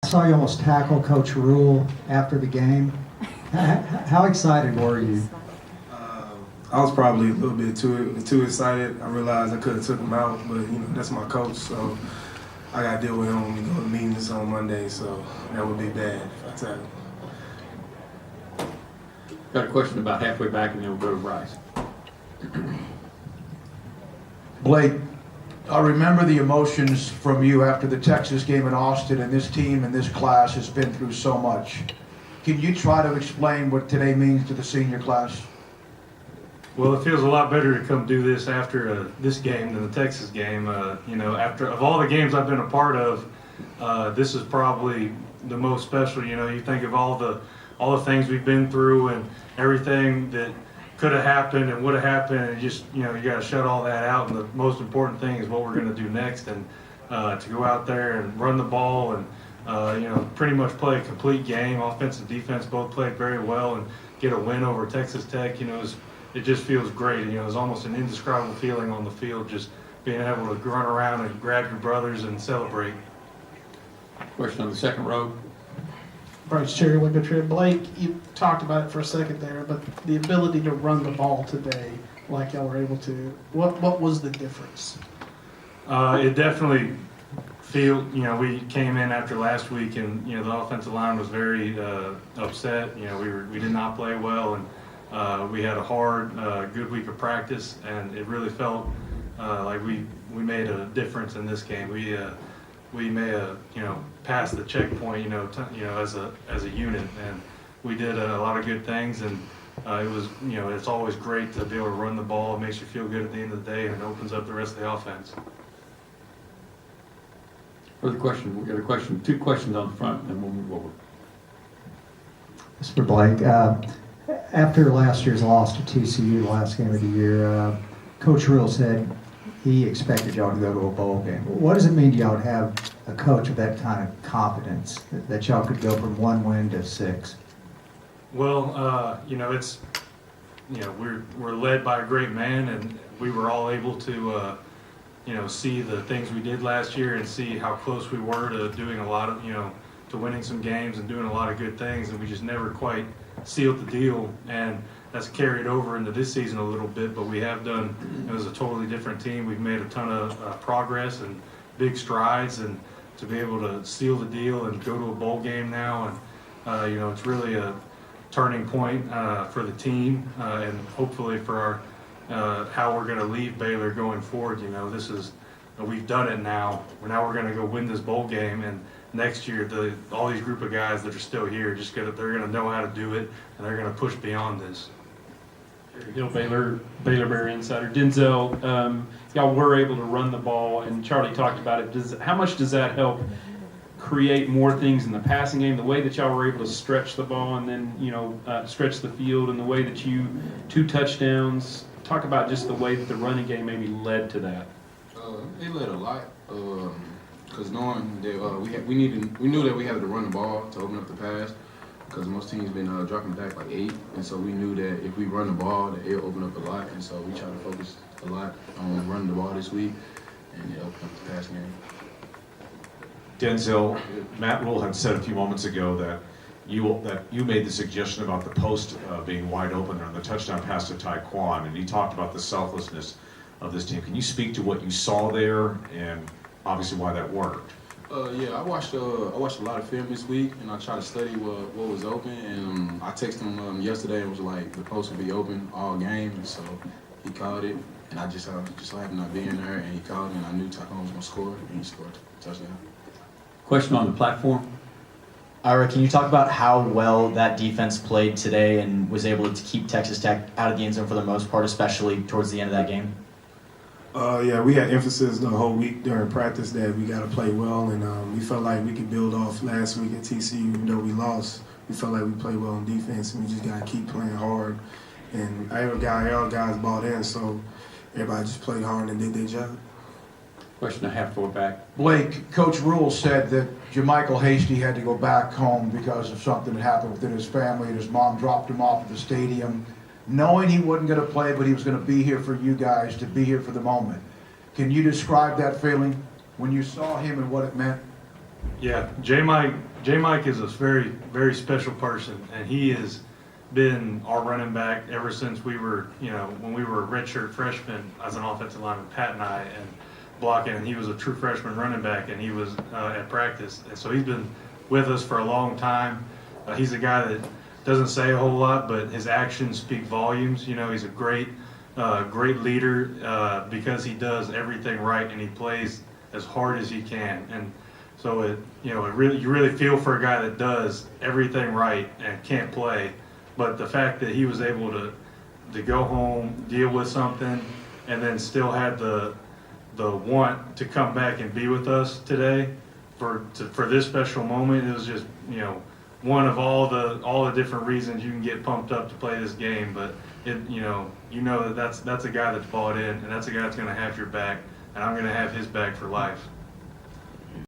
I saw you almost tackle Coach Rule after the game. How excited were you? I was probably a little bit too excited. I realized I could have took him out, but that's my coach, so I got to deal with him when we go to meetings on Monday. So that would be bad if I tackle him. Got a question about halfway back, and then we'll go to Bryce. Blake, I remember the emotions from you after the Texas game in Austin, and this team and this class has been through so much. Can you try to explain what today means to the senior class? Well, it feels a lot better to come do this after this game than the Texas game. After of all the games I've been a part of, this is probably the most special. You think of all the things we've been through and everything that could have happened and would have happened, and just you got to shut all that out. And the most important thing is what we're going to do next, and to go out there and run the ball and pretty much play a complete game. Offense and defense both played very well, and get a win over Texas Tech. It just feels great. It's almost an indescribable feeling on the field, just being able to run around and grab your brothers and celebrate. Question on the second row. Bryce Cherry, Winter Trip. Blake, you talked about it for a second there, but the ability to run the ball today, like y'all were able to, what was the difference? It definitely we came in after last week, and the offensive line was very upset. We did not play well, and we had a hard, good week of practice, and it really felt like we made a difference in this game. We may have passed the checkpoint as a unit, and we did a lot of good things, and it was it's always great to be able to run the ball. It makes you feel good at the end of the day, and it opens up the rest of the offense. Further question? We got a question. Two questions on the front, and then we'll move over. Mr. Blake, after last year's loss to TCU, the last game of the year, Coach Rule said he expected y'all to go to a bowl game. What does it mean to y'all to have a coach with that kind of confidence that y'all could go from 1 win to 6? Well, we're led by a great man, and we were all able to see the things we did last year and see how close we were to doing a lot of to winning some games and doing a lot of good things, and we just never quite sealed the deal, and that's carried over into this season a little bit, but we have done, it was a totally different team. We've made a ton of progress and big strides, and to be able to seal the deal and go to a bowl game now, and it's really a turning point for the team, and hopefully for our how we're going to leave Baylor going forward. We've done it now. Now we're going to go win this bowl game, and next year all these group of guys that are still here they're going to know how to do it, and they're going to push beyond this. Baylor Bear Insider. Denzel, y'all were able to run the ball, and Charlie talked about it. How much does that help create more things in the passing game? The way that y'all were able to stretch the ball and then stretch the field, and the way that you 2 touchdowns. Talk about just the way that the running game maybe led to that. It led a lot, because knowing that we knew that we had to run the ball to open up the pass, because most teams been dropping back like 8, and so we knew that if we run the ball, that it'll open up a lot, and so we try to focus a lot on running the ball this week, and it opened up the pass game. Denzel, Matt Rule had said a few moments ago that you made the suggestion about the post being wide open on the touchdown pass to Taekwon, and he talked about the selflessness of this team. Can you speak to what you saw there and obviously why that worked? Yeah, I watched a lot of film this week, and I tried to study what was open. And I texted him yesterday and was like, the post will be open all game, and so he called it. And I just so happened not being there, and he called it, and I knew Taekwon was gonna score, and he scored a touchdown. Question on the platform. Ira, can you talk about how well that defense played today and was able to keep Texas Tech out of the end zone for the most part, especially towards the end of that game? Yeah, we had emphasis the whole week during practice that we got to play well, and we felt like we could build off last week at TCU. Even though we lost, we felt like we played well on defense, and we just got to keep playing hard. And all guys bought in, so everybody just played hard and did their job. Question a half floor back. Blake, Coach Rule said that Jermichael Hasty had to go back home because of something that happened within his family, and his mom dropped him off at the stadium, knowing he wasn't going to play, but he was going to be here for you guys, to be here for the moment. Can you describe that feeling when you saw him and what it meant? Yeah, J. Mike J. Mike is a very, very special person, and he has been our running back ever since we were, when we were redshirt freshmen as an offensive lineman, Pat and I, and blocking, and he was a true freshman running back, and he was at practice. And so he's been with us for a long time. He's a guy that doesn't say a whole lot, but his actions speak volumes. He's a great leader because he does everything right, and he plays as hard as he can. And so you really feel for a guy that does everything right and can't play. But the fact that he was able to go home, deal with something, and then still had the want to come back and be with us today for this special moment, it was just one of all the different reasons you can get pumped up to play this game. But that's a guy that's bought in, and that's a guy that's going to have your back, and I'm going to have his back for life.